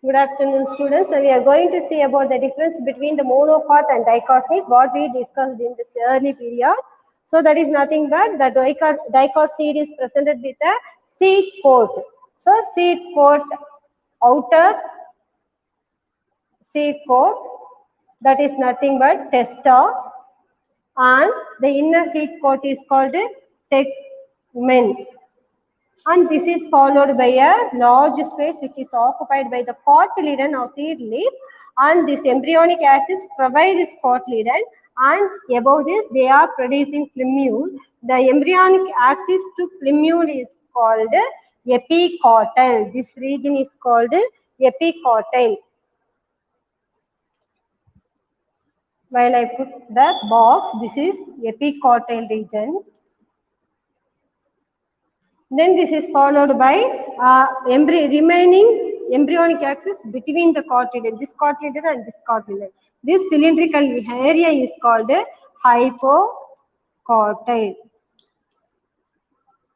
Good afternoon, students. So we are going to see about the difference between the monocot and dicot seed, what we discussed in this early period. So that is nothing but the dicot seed is presented with a seed coat. So seed coat, outer seed coat, that is nothing but testa, and the inner seed coat is called tegmen. And this is followed by a large space which is occupied by the cotyledon or seed leaf, and this embryonic axis provides cotyledon, and above this they are producing plumule. The embryonic axis to plumule is called epicotyle. This region is called epicotyle. While I put the box, this is epicotyle region. Then this is followed by remaining embryonic axis between the cotyledon, this cotyledon and this cotyledon. This cylindrical area is called hypocotyle.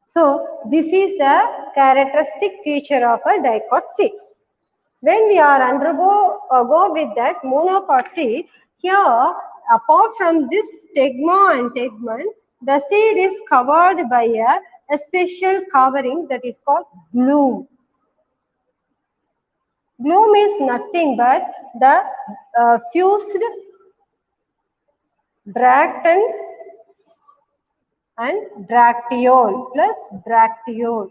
So this is the characteristic feature of a dicot seed. When we are go with that monocot seed, here apart from this stegma and tegmen, the seed is covered by a special covering that is called bloom. Bloom is nothing but the fused bracten and bracteole plus bracteole.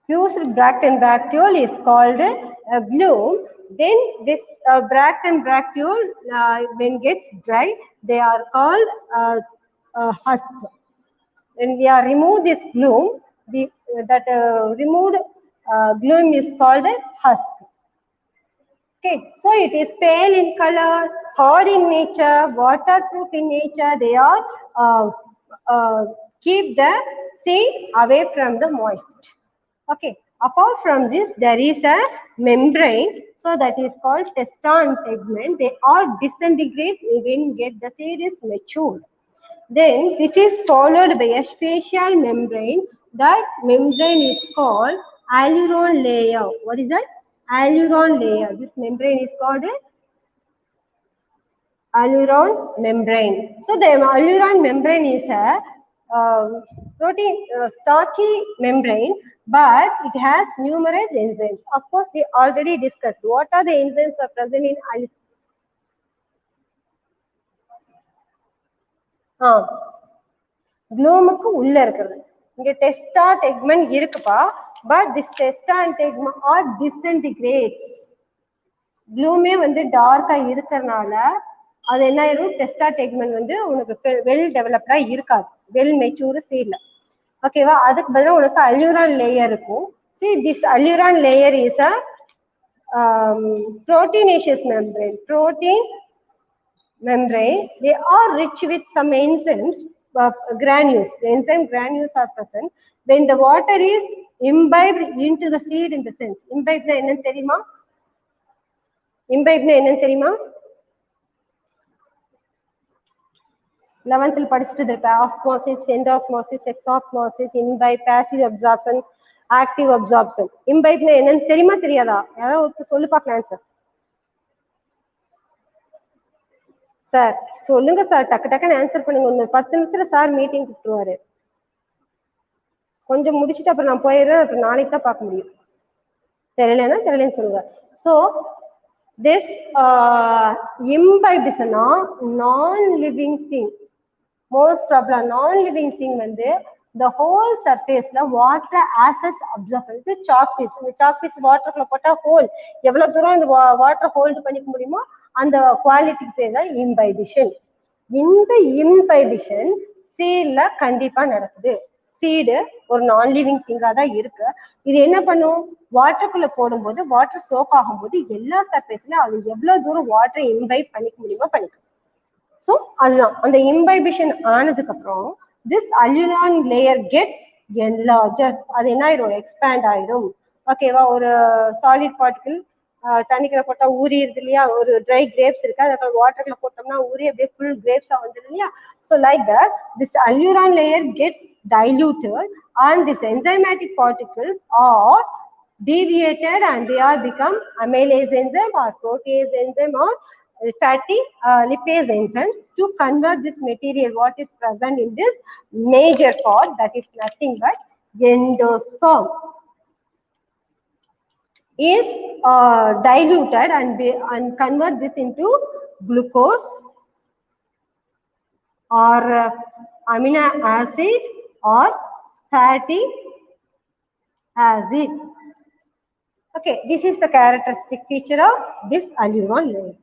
Fused bracten bracteole is called a bloom. Then this bracten bracteole, when gets dry, they are called husk. When we are remove this bloom, that removed bloom is called a husk. Okay, so it is pale in color, hard in nature, waterproof in nature. They are keep the seed away from the moist. Okay, apart from this, there is a membrane, so that is called testa and tegmen. They all disintegrate when get the seed is mature. Then this is followed by a special membrane. That membrane is called alluron layer. What is that? Alluron layer. This membrane is called a alluron membrane. So the alluron membrane is a protein starchy membrane, but it has numerous enzymes. Of course, we already discussed what are the enzymes are present in ப்ளூமுக்கு உள்ள இருக்கிறது. இங்க testa tegmen இருக்குப்பா, but this testa and tegmen are disintegrates. ப்ளூமே வந்து டார்க்கா இருக்கிறதுனால அது என்ன ஆயிரும், டெஸ்டா டெக்மன் வந்து உனக்கு வெல் டெவலப்டா இருக்காது, வெல் மெச்சூர் சீட்ல. ஓகேவா? அதுக்கு பதிலாக உனக்கு அல்யூரான் லேயர் இருக்கும். See, this alluron layer is a proteinaceous membrane. Protein membrane, they are rich with some enzymes, granules. The enzyme granules are present. When the water is imbibed into the seed, in the sense, imbibed na enna theriyuma? Imbibed na enna theriyuma? 11th படிச்சிட்டு இருப்ப. Osmosis, endosmosis, exosmosis, imbibe, passive absorption, active absorption. Imbibe na enna theriyuma theriyada? யாராவது சொல்லு பார்க்கலாம் answer. Sir சொல்லுங்க sir, டக்கு டக்குன்னு answer பண்ணுங்க. ஒரு 10 நிமிஷத்துல சார் மீட்டிங் கூப்பிட்டுருவாரு. கொஞ்சம் முடிச்சுட்டு அப்புறம் நான் போயிடுறேன், அப்புறம் நாளைக்கு தான் பார்க்க முடியும். தெரியலன்னா தெரியலன்னு சொல்லுங்க. ஸோ திஸ் இம்பைபிஷனா non living thing, most problem non living thing வந்து the whole surfaceல water access absorb பண்ணுது. சாக் பீஸ், இந்த சாக் பீஸ் வாட்டருக்குள்ள போட்டா ஹோல் எவ்வளவு தூரம் இந்த வாட்டர் ஹோல்டு பண்ணிக்க முடியுமோ அந்த குவாலிட்டிக்கு பேர் தான் இம்பைபிஷன். இந்த இம்பைபிஷன் சீட்ல கண்டிப்பா நடக்குது. சீடு ஒரு நான் லிவிங் திங்கா தான் இருக்கு. இது என்ன பண்ணும், வாட்டருக்குள்ள போடும்போது வாட்டர் சோக் ஆகும்போது எல்லா சர்ஃபேஸ்ல அது எவ்வளவு தூரம் வாட்டரை இம்பைப் பண்ணிக்க முடியுமோ பண்ணிக்கும். ஸோ அதுதான் அந்த இம்பைபிஷன் ஆனதுக்கு அப்புறம் this alluron layer gets enlarges. அது என்ன ஆயிரும், எக்ஸ்பேண்ட் ஆயிரும். ஓகேவா? ஒரு சாலிட் பார்ட்டிகிள் தண்ணிக்குள்ள போட்டா ஊறிடுது இல்லையா, ஒரு ட்ரை கிரேப்ஸ் இருக்கு, அதை வாட்டர்ல போட்டோம்னா ஊறி அப்படியே ஃபுல் கிரேப்ஸா வந்துடும் இல்லையா. So like that this alluron layer gets diluted and these enzymatic particles are deviated and they are become amylase enzyme or protease enzyme or fatty lipase enzymes to convert this material what is present in this major part, that is nothing but endosperm, is diluted and convert this into glucose or amino acid or fatty acid. Okay, this is the characteristic feature of this alluron layer.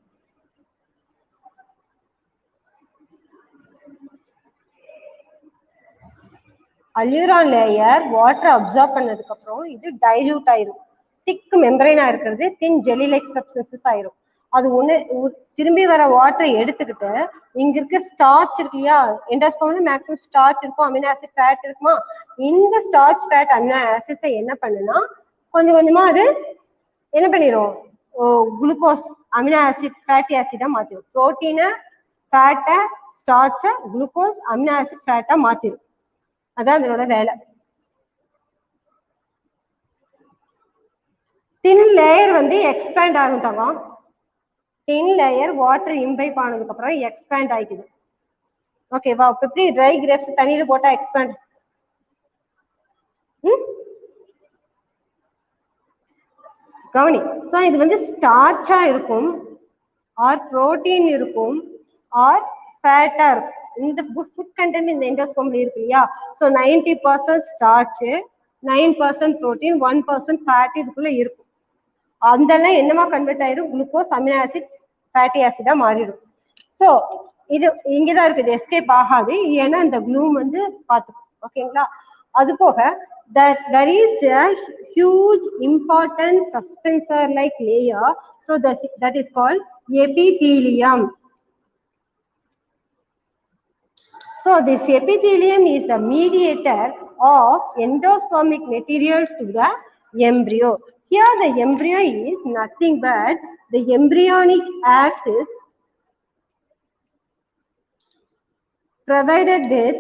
Alluron layer water absorb பண்ணதுக்கு அப்புறம் இது dilute ஆயிரும், thick membrane இருக்கிறது thin jelly like substances ஆயிரும். அது ஒண்ணு திரும்பி வர வாட்டரை எடுத்துக்கிட்டு இங்க இருக்க ஸ்டார்ச் இருக்கு இல்லையா, எண்டோஸ்பர்ம்ல மேக்ஸிமம் ஸ்டார்ச் இருக்கும், அமினோ ஆசிட் ஃபேட் இருக்குமா, இந்த ஸ்டார்ச் ஃபேட் அமினோ ஆசிட்ஸை என்ன பண்ணுனா கொஞ்சம் கொஞ்சமா அது என்ன பண்ணிரும், குளுக்கோஸ் அமினோ ஆசிட் ஃபேட்டி ஆசிடா மாத்திரும், புரோட்டீனை ஃபேட்டை ஸ்டார்ச்சை குளுக்கோஸ் அமினோ ஆசிட் ஃபேட்டா மாத்திரும். அதான் அதனோட வேலை. தின் லேயர் வந்து எக்ஸ்பேண்ட் ஆகும் தவா, தின் லேயர் வாட்டர் இம்பைப் ஆனதுக்கு அப்புறம் எக்ஸ்பேண்ட் ஆகிக்குது. ஓகேவா, எப்படி ட்ரை கிரேப்ஸ் தண்ணியில போட்டா எக்ஸ்பேண்ட், கவனி. ஸோ இது வந்து ஸ்டார்ச்சா இருக்கும் ஆர் புரோட்டீன் இருக்கும் ஆர் ஃபேட்டா இருக்கும். இந்த ஃபுட் கண்டென்ட் இந்த எண்டோஸ்பர்ம்ல இருக்கு இல்லையா, ஸோ 90% ஸ்டார்ச், 9% புரோட்டீன், 1% ஃபேட் இதுக்குள்ள இருக்கும். அதெல்லாம் என்னமா கன்வெர்ட் ஆயிரும், குளுக்கோஸ் அமினோ ஆசிட்ஸ் ஃபேட்டி ஆசிடா மாறிடும். ஸோ இது இங்கதான் இருக்குது, எஸ்கேப் ஆகாது, ஏன்னா இந்த க்ளூம் வந்து பார்த்துக்கும். ஓகேங்களா, அது போக there is a huge important suspensor like layer, so that is called epithelium. So this epithelium is the mediator of endospermic material to the embryo. Here the embryo is nothing but the embryonic axis provided with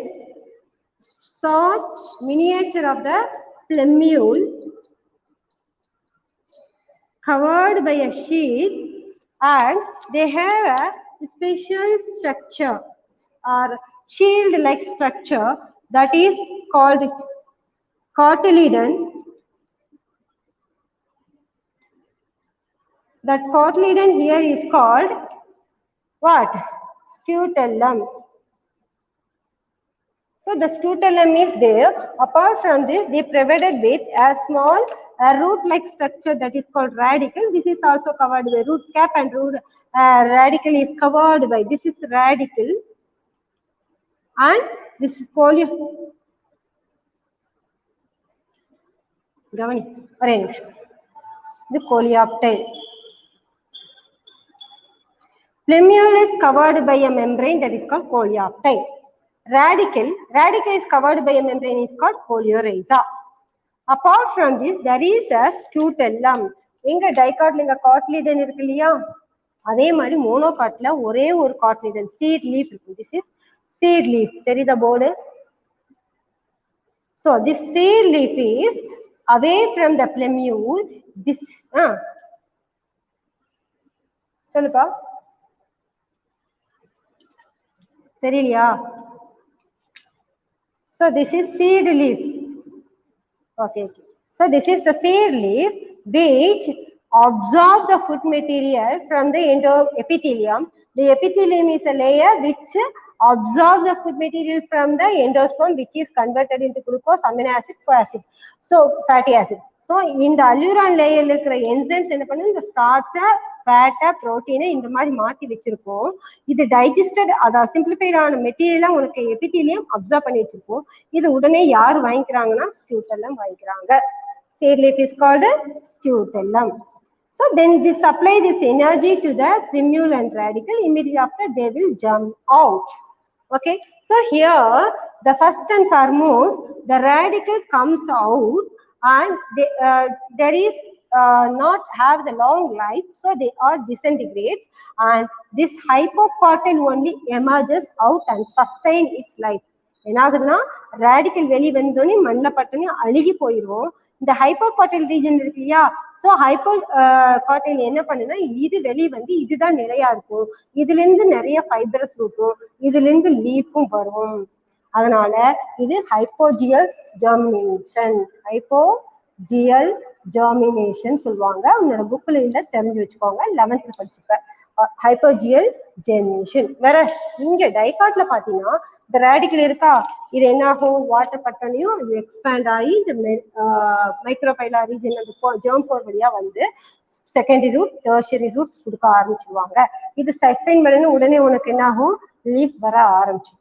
short miniature of the plumule covered by a sheath, and they have a special structure or shield like structure that is called cotyledon. That cotyledon here is called what? Scutellum. So the scutellum is there. Apart from this, they provided with a small root-like structure that is called radicle. This is also covered by root cap, and root radicle is covered by, this is radicle, and this is the coleoptile. Plumule is covered by a membrane that is called coleoptile. Radicle is covered by a membrane is called coleorhiza. Apart from this, there is a scutellum. இங்க டைகாட்ல இங்க cotyledon இருக்கு இல்லையா, அதே மாதிரி மோனோகாட்ல ஒரே ஒரு cotyledon seat leaf இருக்கு. This is seed leaf. தெரியுதா board? So this seed leaf is away from the plumule. This சொல்லுப்பா, தெரியலையா? So this is seed leaf. Okay. So this is the seed leaf which absorb the food material from the epithelium. The epithelium is a layer which absorbs the food material from the endosperm, which is converted into glucose, amino acid, acid. So fatty acid. So in the alluron layer இருக்கிற enzymes என்ன பண்ணும், இந்த starch, fat, protein இந்த மாதிரி மாத்தி வச்சிருக்கோம். இது digested, அத சிம்பிளிஃபைட் ஆன மெட்டீரியலா உங்களுக்கு எபித்தீலியம் அப்சர்வ் பண்ணி வச்சிருக்கோம். இது உடனே யார் வாங்கிக்கிறாங்கன்னா scutellum வாங்கிக்கிறாங்க. Seed leaf is called scutellum. So then they supply this energy to the plumule and radicle. Immediately after they will jump out. Okay. So here the first and foremost the radicle comes out, and they, there is not have the long life, so they are disintegrates, and this hypocotyl only emerges out and sustain its life. என்ன ஆகுதுன்னா radical வெளி வந்தோடனே மண்ணில் பட்டோன்னே அழுகி போயிடும். இந்த ஹைப்போகார்டைல் region இருக்கு இல்லையா, ஸோ ஹைப்போகார்டைல் என்ன பண்ணுன்னா இது வெளி வந்து இதுதான் நிறையா இருக்கும், இதுல இருந்து நிறைய ஃபைபரஸ் இருக்கும், இதுல இருந்து லீஃபும் வரும். அதனால இது ஹைப்போஜியல் ஜெர்மினேஷன், ஹைப்போஜியல் ஜெர்மினேஷன் சொல்லுவாங்க. உன்னோட புக்ல இல்ல தெரிஞ்சு வச்சுக்கோங்க, 11th படிச்சுக்க. ஹைப்போஜியல் ஜெர்மினேஷன். வேற இங்க டைகாட்ல பாத்தீங்கன்னா இந்த ரேடிக்கல் இருக்கா, இது என்ன ஆகும், வாட்டர் பட்டனையும் இது எக்ஸ்பேண்ட் ஆகி இந்த மைக்ரோபைலா ரீஜன் அந்த ஜெர்ம் போர் வழியா வந்து செகண்டரி ரூட் டெர்ஷரி ரூட்ஸ் கொடுக்க ஆரம்பிச்சிருவாங்க. இது சஸ்டைன் பண்ணணும் உடனே உனக்கு என்ன ஆகும், லீஃப் வர ஆரம்பிச்சு.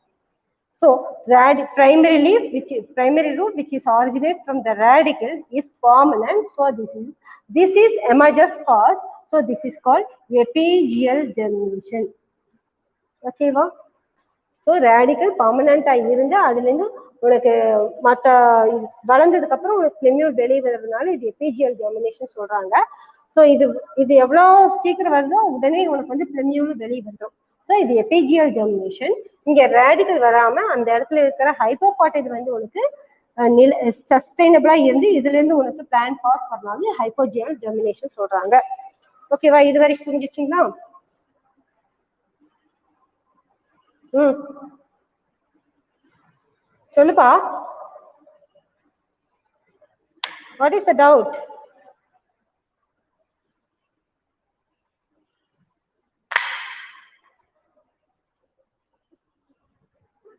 So primary root which is originate from the radicle is permanent. So this is emerges first. So this is called epigeal germination. Okay va? So radical permanent இருந்து அதுல இருந்து உனக்கு மத்த வளர்ந்ததுக்கு அப்புறம் உனக்கு பிளெமியூல் வெளியே வர்றதுனால இது எபிஜியல் ஜெர்மினேஷன் சொல்றாங்க. ஸோ இது எவ்வளவு சீக்கிரம் வருதோ உடனே உனக்கு வந்து பிளெமியூல் வெளியே வந்துடும். ஸோ இது எபிஜியல் ஜெர்மினேஷன். இங்க ரேடிக்கல் வராம அந்த இடத்துல இருக்கிற ஹைப்போகார்டைல் வந்து உனக்கு சஸ்டைனபிளா இருந்து இதுல இருந்து உனக்கு பிளான்ட் பாஸ் வரனால ஹைப்போஜியல் ஜெர்மினேஷன் சொல்றாங்க. ஓகேவா, இது வரைக்கும் புரிஞ்சிச்சிங்களா? சொல்லுப்பா, what is the doubt?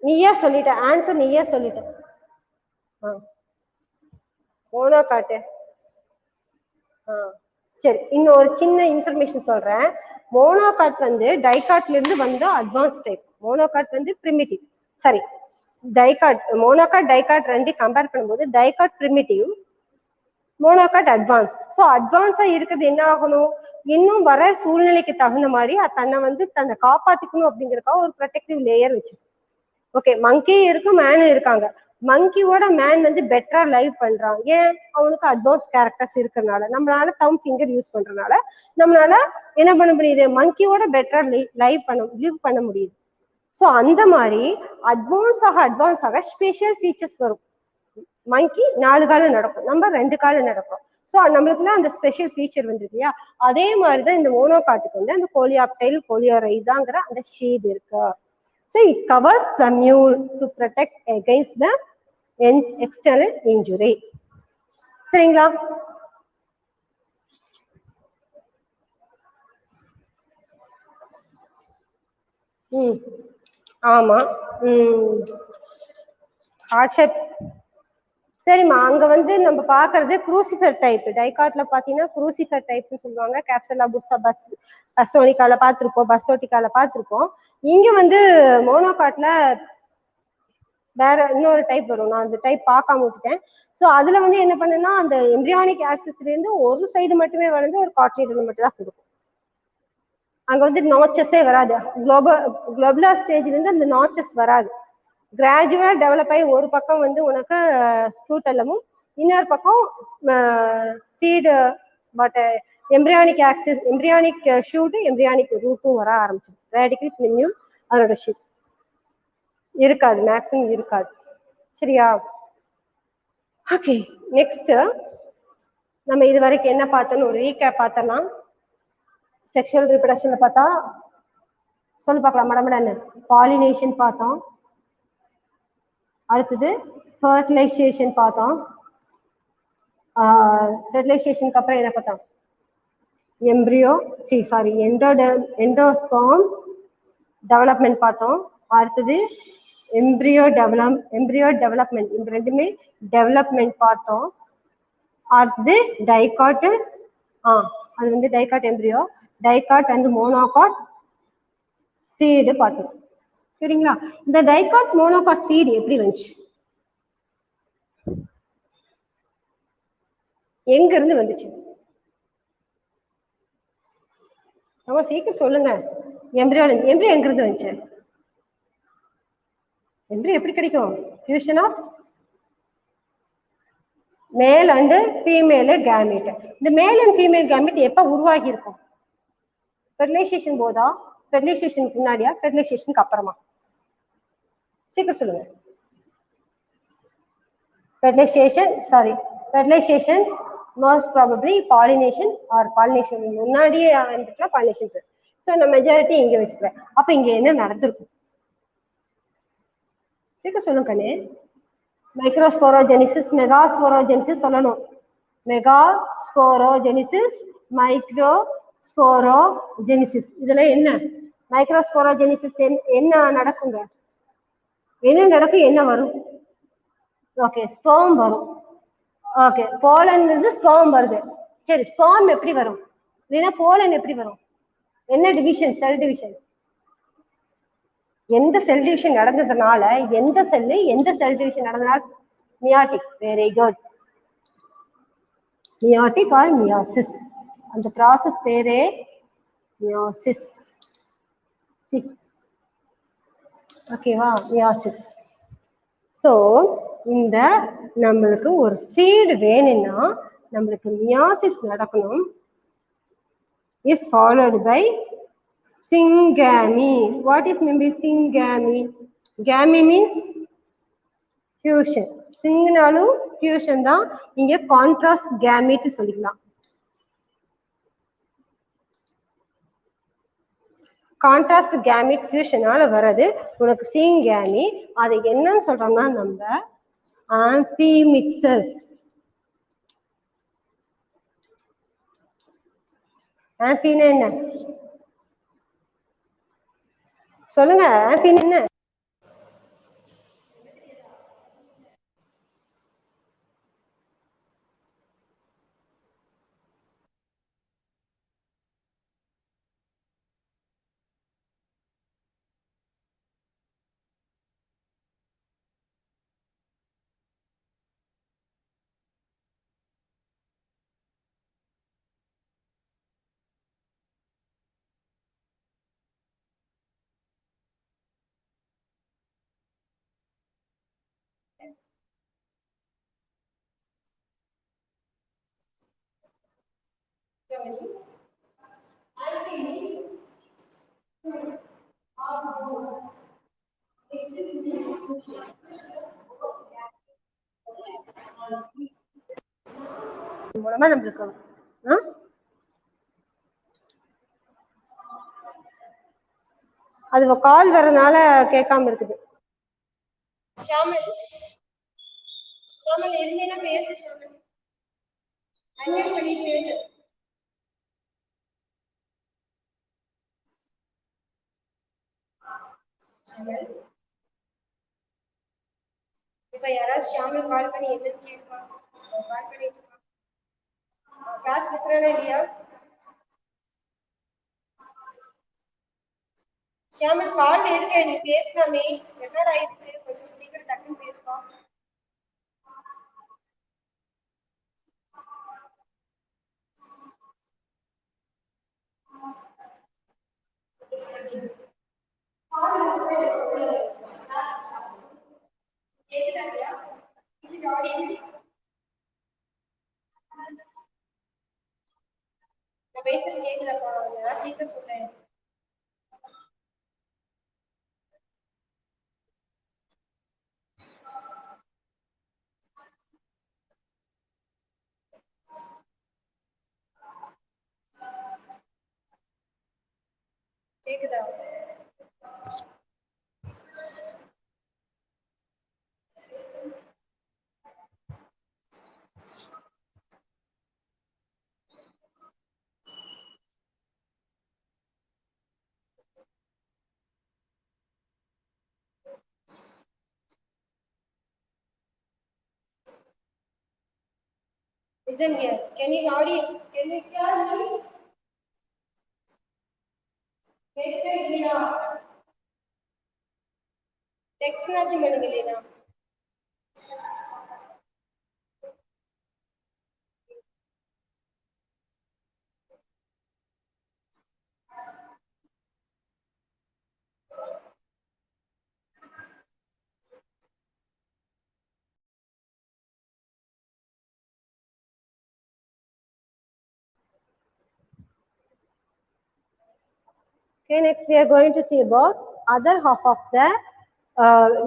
நீயா சொல்லிட்ட ஆன்சர், நீயா சொல்லிட்ட. மோனோகாட். சரி, இன்னும் ஒரு சின்ன இன்ஃபர்மேஷன் சொல்றேன். மோனோகாட் வந்து டைகாட்ல இருந்து வந்த அட்வான்ஸ் டைப். மோனோகாட் வந்து பிரிமிட்டிவ். சரி, மோனோகாட் டைகாட் ரெண்டு கம்பேர் பண்ணும்போது dicot primitive, monocot advance. So அட்வான்ஸா இருக்கிறது என்ன ஆகணும், இன்னும் வர சூழ்நிலைக்கு தகுந்த மாதிரி தன்னை வந்து தன்னை காப்பாத்திக்கணும் அப்படிங்கறதுக்காக ஒரு ப்ரொடெக்டிவ் லேயர் வச்சு. ஓகே, மங்கி இருக்கு, மேனும் இருக்காங்க. மங்கியோட மேன் வந்து பெட்டரா லைவ் பண்றான். ஏன், அவனுக்கு அட்வான்ஸ் கேரக்டர்ஸ் இருக்கிறதுனால. நம்மளால தம் ஃபிங்கர் யூஸ் பண்றதுனால நம்மளால என்ன பண்ண முடியுது, மங்கியோட பெட்டரா லிவ் பண்ண முடியுது. ஸோ அந்த மாதிரி அட்வான்ஸ் ஆக ஸ்பெஷல் ஃபீச்சர்ஸ் வரும். மங்கி 4 காலம் நடக்கும், நம்ம 2 காலம் நடக்கும். ஸோ நம்மளுக்குள்ள அந்த ஸ்பெஷல் ஃபீச்சர் வந்து இல்லையா, அதே மாதிரிதான் இந்த மோனோகாட்டுக்கு வந்து அந்த கோலியாப்டைல் கோலியோரைஸாங்கிற அந்த ஷேட் இருக்கு. So it covers the mule to protect against the external injury. சரிங்களா? ஆமா. ஹார்ட்ஷேப். சரிம்மா, அங்க வந்து நம்ம பாக்குறது குரூசிஃபர் டைப். டைகாட்ல பாத்தீங்கன்னா குரூசிஃபர் டைப்னு சொல்லுவாங்க. கேப்சலா புஸ்ஸா பஸ்ஸோனிகால பாத்திருப்போம், பஸ்ஸோட்டிகால பாத்திருப்போம். இங்க வந்து மோனோகாட்ல வேற இன்னொரு டைப் வரும். நான் அந்த டைப் பார்க்காம விட்டுட்டேன். ஸோ அதுல வந்து என்ன பண்ணுன்னா அந்த எம்பிரியானிக் ஆக்சிஸ்ல இருந்து ஒரு சைடு மட்டுமே வளர்ந்து ஒரு கார்டிலேஜ் மட்டும் தான் கொடுக்கும். அங்க வந்து நாச்சஸே வராது. குளோபுலர் ஸ்டேஜ்ல இருந்து அந்த நாச்சஸ் வராது. கிராஜுவலா டெவலப் ஆகி ஒரு பக்கம் வந்து உனக்கு ஸ்கூட்டல்லமும், இன்னொரு பக்கம் seed embryonic axis, embryonic shoot, embryonic ரூட்டும் வர ஆரம்பிச்சு. ரேடிக்கல் பிளிமியூல் அதோட ஷூட் இருக்காது, மேக்ஸிமம் இருக்காது. சரியா? ஓகே, நெக்ஸ்ட் நம்ம இது வரைக்கும் என்ன பார்த்தோம்னு ஒரு ரீகேப் பார்த்தலாம். செக்ஷுவல் ரீப்ரடக்ஷன்ல பார்த்தா சொல்லு பார்க்கலாம் மடமடன்னு. பாலினேஷன் பார்த்தோம், அடுத்தது ஃபர்டிலைசேஷன் பார்த்தோம், ஃபெர்டிலைசேஷனுக்கு அப்புறம் என்ன பார்த்தோம், எண்டோஸ்பெர்ம் டெவலப்மெண்ட் பார்த்தோம். அடுத்தது எம்பிரியோ டெவலப்மெண்ட், இந்த ரெண்டுமே டெவலப்மெண்ட் பார்த்தோம். அடுத்தது டைகாட், அது வந்து dicot embryo, dicot and monocot seed பார்த்தோம். சரிங்களா? இந்த டைகாட் மோனோகாட் சீடு எப்படி வந்துச்சு, எங்க இருந்து வந்துச்சு? சீக்கிரம் சொல்லுங்க. எம்பிரியோ எங்க இருந்து வந்துச்சு? எம்பிரியோ எப்படி கிடைக்கும்? Fusion of male and female gamete. இந்த மேல் அண்ட் ஃபீமேல் கேமெட் எப்ப உருவாகி இருக்கும்? ஃபெர்டிலைசேஷன் போதா, ஃபெர்டிலைசேஷனுக்கு முன்னாடியா, ஃபெர்டிலைசேஷனுக்கு அப்புறமா? சீக்கிரம் சொல்லுங்க. fertilization most probably pollination or pollination முன்னாடியே வந்துட்டுலாம் pollination. ஸோ நான் மெஜாரிட்டி இங்கே வச்சுக்கிறேன். அப்போ இங்கே என்ன நடந்திருக்கும் சீக்கிரம் சொல்லுங்க கண்ணே. மைக்ரோஸ்போரோஜெனிசிஸ் மெகாஸ்போரோஜெனிசிஸ் சொல்லணும். மெகாஸ்போரோஜெனிசிஸ் மைக்ரோஸ்போரோஜெனிசிஸ் இதுல என்ன மைக்ரோஸ்போரோஜெனிசிஸ் என்ன நடக்குங்க? என்ன நடக்கும்? என்ன வரும்? ஓகே ஸ்பெர்ம் வரும். ஓகே போலன் இருந்து ஸ்பெர்ம் வருது. சரி ஸ்பெர்ம் எப்படி வரும்? இல்லைன்னா போலன் எப்படி வரும்? என்ன டிவிஷன்? Cell division. எந்த செல் டிவிஷன் நடந்ததுனால எந்த செல் டிவிஷன் நடந்ததுனால meiotic. Very good. Meiotic or meiosis. அந்த ப்ராசஸ் பேரே மியாசிஸ். ஓகேவா? மியாசிஸ். ஸோ இந்த நம்மளுக்கு ஒரு சீடு வேணும்னா நம்மளுக்கு மியாசிஸ் நடக்கணும். Is followed by syngamy. What is meant by syngamy? Gamy means fusion. சிங்னாலும் ஃபியூஷன் தான். இங்க கான்ட்ராஸ்ட் கேமீட் சொல்லிக்கலாம். கான்ட்ராஸ்ட் கேமீட் ஃபியூஷனால வர்றது உனக்கு சிங்கேமி. அது என்னன்னு சொல்றோம்னா நம்ம ஆம்பிமிக்சஸ். ஆம்பினா என்ன சொல்லுங்க? ஆம்பினா என்ன? மூலமா நம்மளுக்கு அது கால் வரனால கேட்காம இருக்குது. ஷாமல் ஷாமல் இருந்தேன்னா பேசு. ஷாமல் அன்மியூட் பண்ணி பேசு. ஷாமல் இப்ப யாராவது ஷாமல் கால் பண்ணி என்னன்னு கேட்பா. கால் பண்ணிட்டு கிளாஸ் இருக்கிறானா இல்லையா? ஷியாமல் கால் இருக்க நீ பேசலாமே. ரெக்கார்ட் ஆயிருக்கு. கொஞ்சம் சீக்கிரம் டக்குன்னு பேசுவா. நான் பேசுறது கேக்குதாப்பா? நான் சீக்கிரம் சொல்றேன். கேக்குதா? Listen here. Can you hear me? கேட்க இல்லையா? டெக்ஸ்ட் நாச்சும் பண்ணுங்க இல்லையா? Okay, next we are going to see about other half of the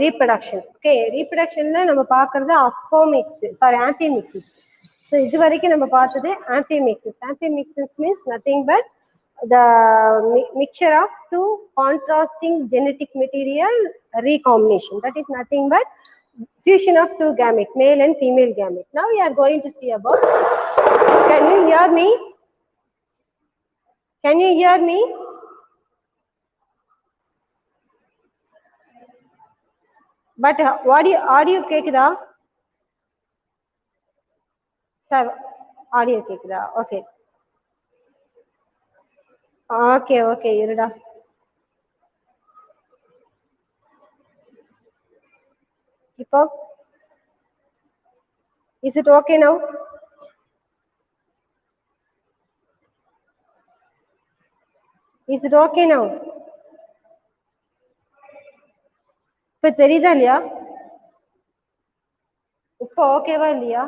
reproduction. Okay, reproduction நம்ம பார்க்கறது apomixis, sorry, amphimixis. So இது வரைக்கும் நம்ம பார்த்தது amphimixis. Amphimixis means nothing but the mixture of two contrasting genetic material recombination. That is nothing but fusion of two gamete, male and female gamete. Now we are going to see about. Can you hear me? Can you hear me? But audio கேக்குதா? Sir, audio கேக்குதா? Okay. Okay, okay, இருடா. இப்போ is it okay now? Is it okay now? இப்போ தெரியுதா இல்லையா? இப்போ ஓகேவா இல்லையா?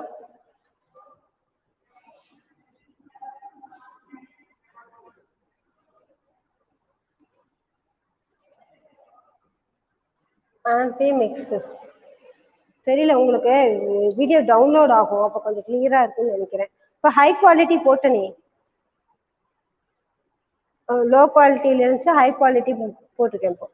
ஆம்பிமிக்சிஸ் தெரியல, உங்களுக்கு வீடியோ டவுன்லோட் ஆகும், அப்போ கொஞ்சம் கிளியரா இருக்குன்னு நினைக்கிறேன். இப்போ ஹை குவாலிட்டி போட்டனே, லோ குவாலிட்டியில இருந்துச்சு, ஹை குவாலிட்டி போட்டிருக்கேன் இப்போ.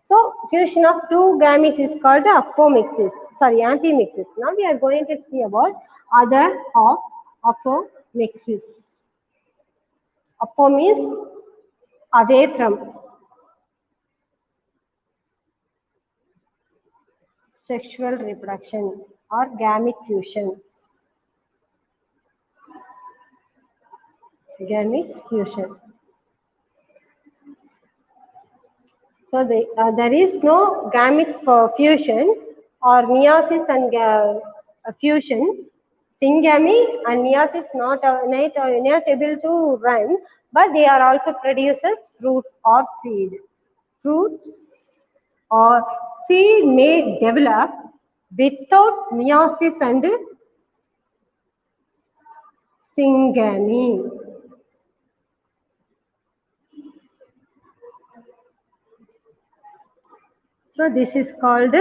So fusion of two gametes is called apomixis, sorry, amphimixis. Now we are going to see about other of apomixis. Apo means away from, sexual reproduction or gamete fusion. Gamete fusion. So there is no gamete fusion or meiosis and fusion. Syngamy and meiosis not able to run, but they are also produces fruits or seed. Fruits or seed may develop without meiosis and syngamy. So this is called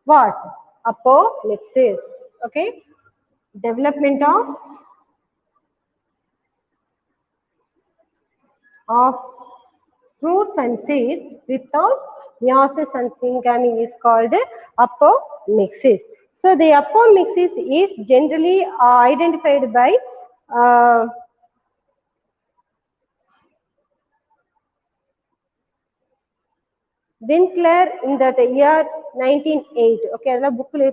what? Apomixis. Okay, development of fruits and seeds without meiosis and syngamy is called apomixis. So the apomixis is generally identified by Winkler in that year 1908. Okay, adha book la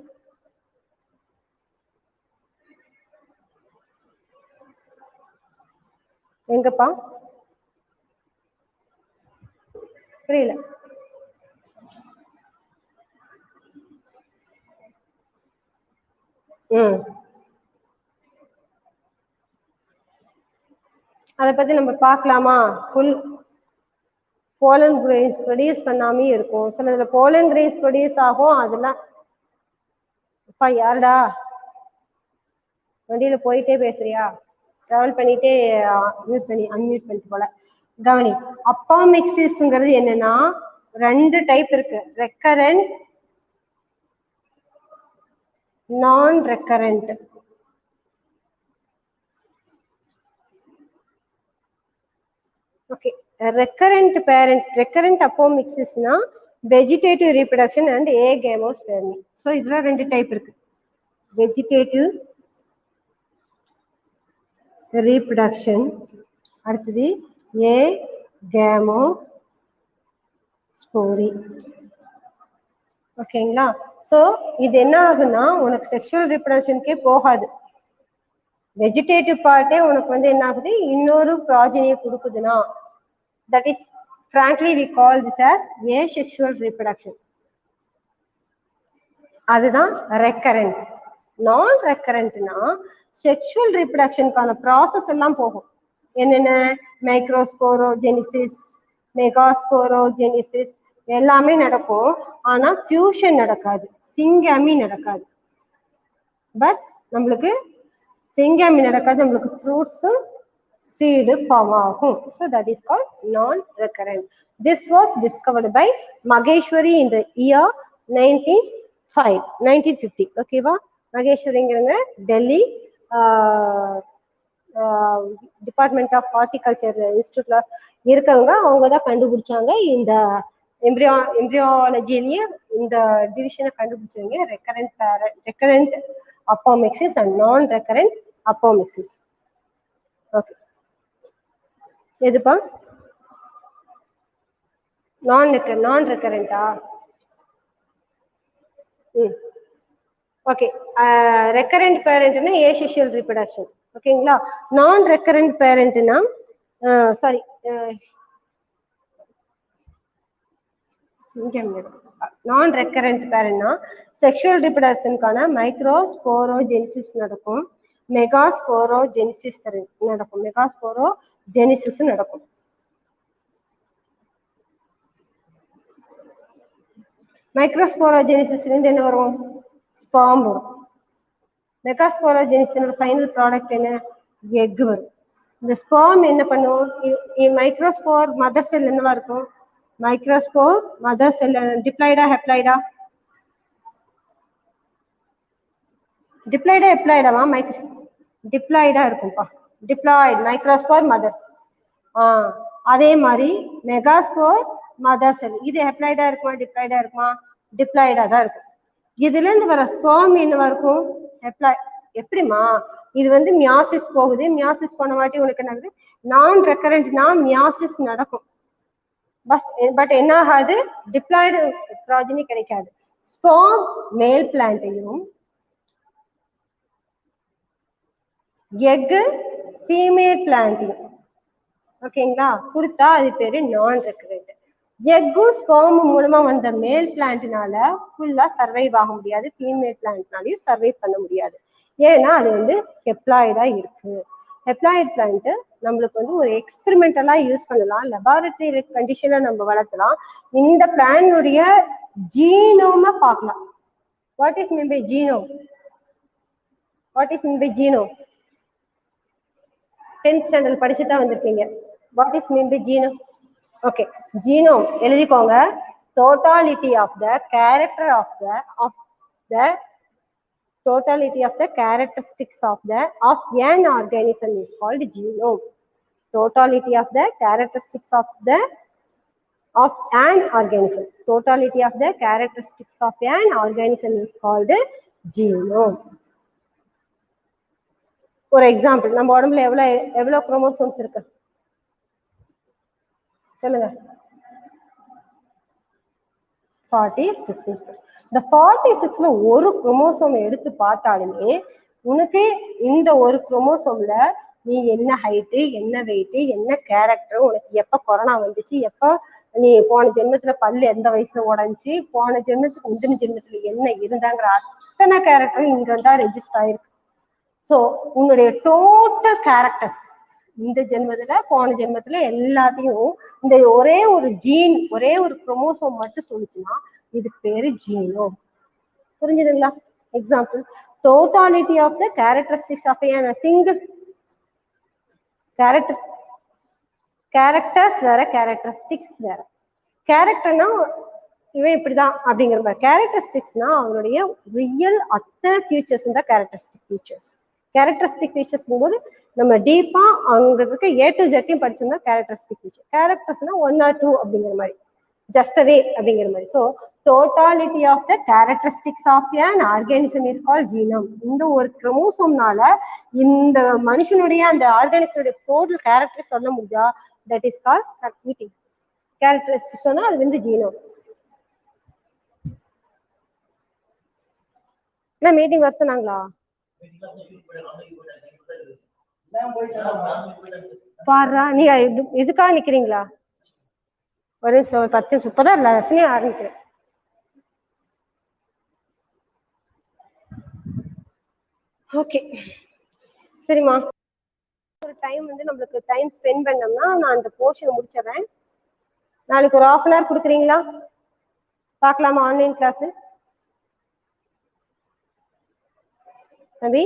engappa புரியல. அதை பத்தி நம்ம பார்க்கலாமா? Full pollen grains produce பண்ணாமே இருக்கும், சிலதுல pollen grains produce ஆகும். அதெல்லாம் அப்பா யாருடா வண்டியில போயிட்டே பேசுறியா? டிராவல் பண்ணிட்டே மியூட் பண்ணி அன்மியூட் பண்ணிட்டு போல. கவனி, அப்போமிக்சிஸ்ங்கிறது என்னன்னா ரெண்டு டைப் இருக்கு, ரெக்கரண்ட், நான் recurrent. Okay, recurrent parent, recurrent apomixis na vegetative reproduction and agamospermy. So idla rendu type irukku, vegetative reproduction அடுத்தது agamospermy. ஓகேங்களா? சோ இது என்ன ஆகுனா உனக்கு செக்ஷுவல் ரிப்ரடக்ஷனுக்கே போகாது, வெஜிடேட்டிவ் பார்ட்டே உனக்கு வந்து என்ன ஆகுது, இன்னொரு ப்ராஜனியை கொடுக்குதுன்னா, that is frankly we call this as asexual reproduction. அதுதான் ரெக்கரண்ட். நான் ரெக்கரண்ட்னா செக்ஷுவல் ரிப்ரடக்ஷனுக்கான ப்ராசஸ் எல்லாம் போகும். என்னென்ன? மைக்ரோஸ்போரோஜெனிசிஸ், மெகாஸ்போரோஜெனிசிஸ் எல்லாமே நடக்கும். ஆனா ஃபியூஷன் நடக்காது, சிங்காமி நடக்காது. பட் நம்மளுக்கு சிங்காமி நடக்காது, நம்மளுக்கு ஃப்ரூட்ஸும் seed form ஆகும். So that is called non-recurrent. This was discovered by Maheshwari in the year 1950. ஓகேவா? மகேஸ்வரிங்கிறவங்க டெல்லி டிபார்ட்மெண்ட் ஆஃப் ஹார்டிகல்ச்சர் இன்ஸ்டியூட்ல இருக்கவங்க, அவங்க தான் கண்டுபிடிச்சாங்க இந்த எம்பிரியாலஜிலேயே இந்த டிவிஷனை கண்டுபிடிச்சவங்க recurrent apomixis and non recurrent apomixis. Okay, எதுப்பா நான் ரெக்கரண்டா? ஓகே, ரெக்கரண்ட் பேரண்ட்னா ஏசெக்சுவல் ரீப்ரொடக்ஷன். ஓகேங்களா? நான் ரெக்கரண்ட் பேரண்ட்னா சாரி நான் ரெக்கரண்ட் பேரண்ட்னா செக்ஷுவல் ரீப்ரொடக்ஷனுக்கான மைக்ரோஸ்போரோஜெனிசிஸ் நடக்கும், மெகாஸ்போரோஜெனிசிஸ் நடக்கும், மெகாஸ்போரோஜெனிசிஸ் நடக்கும். மைக்ரோஸ்போரோஜெனிசிஸ்லேருந்து என்ன வரும்? ஸ்பாம் வரும். மெகாஸ்போரோஜெனிசிஸோட ஃபைனல் ப்ராடக்ட் என்ன? எக் வரும். இந்த ஸ்பாம் என்ன பண்ணும்? மைக்ரோஸ்போர் மதர் செல் என்னவா இருக்கும்? மைக்ரோஸ்போர் மதர் செல் டிப்ளாய்டா ஹெப்ளாய்டா? டிப்ளாய்டா ஹெப்ளாய்டாவா? டிப்ளாய்டா இருக்கும்பா. Diploid microspore mother. அதே மாதிரி மெகாஸ்போர் மதர் செல் இது ஹெப்ளாய்டா இருக்குமா டிப்ளாய்டா இருக்குமா? டிப்ளாய்டா தான் இருக்கும். இதுல இருந்து வர ஸ்பெர்ம் என்னவா இருக்கும்? எப்படிமா? இது வந்து மியாசிஸ் போகுது, மியாசிஸ் போன வாட்டி உனக்கு என்ன ஆகுது? நான் ரெக்கரண்ட்னா மியாசிஸ் நடக்கும், பட் என்ன ஆகாது? டிப்ளாய்டு ப்ராஜனி கிடைக்காது. ஸ்பெர்ம் மேல் பிளான்ட்டையும் எக் ஃபீமேல் பிளான்ட்டையும் ஓகேங்களா கொடுத்தா அது பேரு நான் ரெக்கரண்ட். எக்கும் ஸ்பெர்ம் மூலமா வந்த மேல் பிளான்ட்னால ஃபுல்லா சர்வைவ் ஆக முடியாது, ஃபீமேல் பிளான்ட்னாலையும் சர்வைவ் பண்ண முடியாது. ஏன்னா அது வந்து ஹெப்ளாய்டா இருக்கு. ஹெப்ளாய்ட் பிளான்ட் நம்மளுக்கு வந்து ஒரு எக்ஸ்பெரிமெண்டலா யூஸ் பண்ணலாம், லெபார்டரி கண்டிஷன்ல நம்ம வளர்த்தலாம். இந்த பிளானுடைய ஜீனோமை பார்க்கலாம். What is mean by genome? What is mean by genome? 10th standard படிச்சு தான் வந்திருக்கீங்க. What is mean by genome? Okay, genome எழுதிக்கோங்க. totality of the characteristics of an organism is called genome. Totality of the characteristics of an organism. Totality of the characteristics of an organism is called genome. ஒரு example, நம்ம உடம்புல எவ்வளவு chromosomes இருக்கு சொல்லுங்க? 46 இருக்கு. இந்த 46ல ஒரு குரோமோசோம் எடுத்து பார்த்தாலுமே உனக்கு இந்த ஒரு குரோமோசோம்ல நீ என்ன ஹைட்டு, என்ன வெயிட், என்ன கேரக்டர், உனக்கு எப்ப கொரோனா வந்துச்சு, எப்ப நீ போன ஜென்மத்துல பல்லு எந்த வயசுல உடஞ்சி, போன ஜென்மத்துக்கு முந்தின ஜென்மத்துல என்ன இருந்தாங்கிற அத்தனை கேரக்டரும் இங்க தான் ரெஜிஸ்டர் ஆயிருக்கு. ஸோ உன்னுடைய டோட்டல் கேரக்டர்ஸ் இந்த ஜென்மத்துல போன ஜென்மத்துல எல்லாத்தையும் இந்த ஒரே ஒரு ஜீன், ஒரே ஒரு குரோமோசோம் மட்டும் சொல்லிச்சுன்னா இதுக்கு பேரு ஜீனோம். புரிஞ்சுதுங்களா? Example, totality of the characteristics of a single characters வேற, கேரக்டரிஸ்டிக்ஸ் வேற. கேரக்டர்னா இவன் இப்படிதான் அப்படிங்கிற மாதிரி, கேரக்டரிஸ்டிக்ஸ்னா அவனுடைய ரியல் அத்தனை ஃபியூச்சர்ஸ் தான் கேரக்டரிஸ்டிக் ஃபியூச்சர்ஸ். கேரக்டரிஸ்டிக் ஃபீச்சர்ஸ் போது நம்ம டீப்பா அங்க இருக்க A to Z படிச்சோம்னா கேரக்டரிஸ்டிக் ஃபீச்சர். கேரக்டர்ஸ்னா 1 or 2 அப்படிங்கிற மாதிரி, ஜஸ்ட் அவே அப்படிங்கிற மாதிரி. So totality of the characteristics of an organism is called genome. இந்த ஒரு குரோமோசோம்னால இந்த மனுஷனுடைய அந்த ஆர்கானிசனுடைய டோட்டல் கேரக்டர் சொல்ல முடிஞ்சா that is called meeting. Characteristics சொன்னா அது வந்து ஜீனோம். என்ன மீட்டிங் வர சொன்னாங்களா? பாரா, நீ இதுக்காக நிக்கிறீங்களா? ஒரு நிமிஷம், ஒரு 10 நிமிஷம், இப்பதான் லெசனே ஆரம்பிக்கிறேன். ஓகே சரிம்மா, ஒரு டைம் வந்து நம்மளுக்கு டைம் ஸ்பெண்ட் பண்ணோம்னா நான் அந்த போர்ஷனை முடிச்சிடறேன். நாளைக்கு ஒரு 1/2 hour கொடுக்குறீங்களா? பார்க்கலாமா ஆன்லைன் கிளாஸ்? தம்பி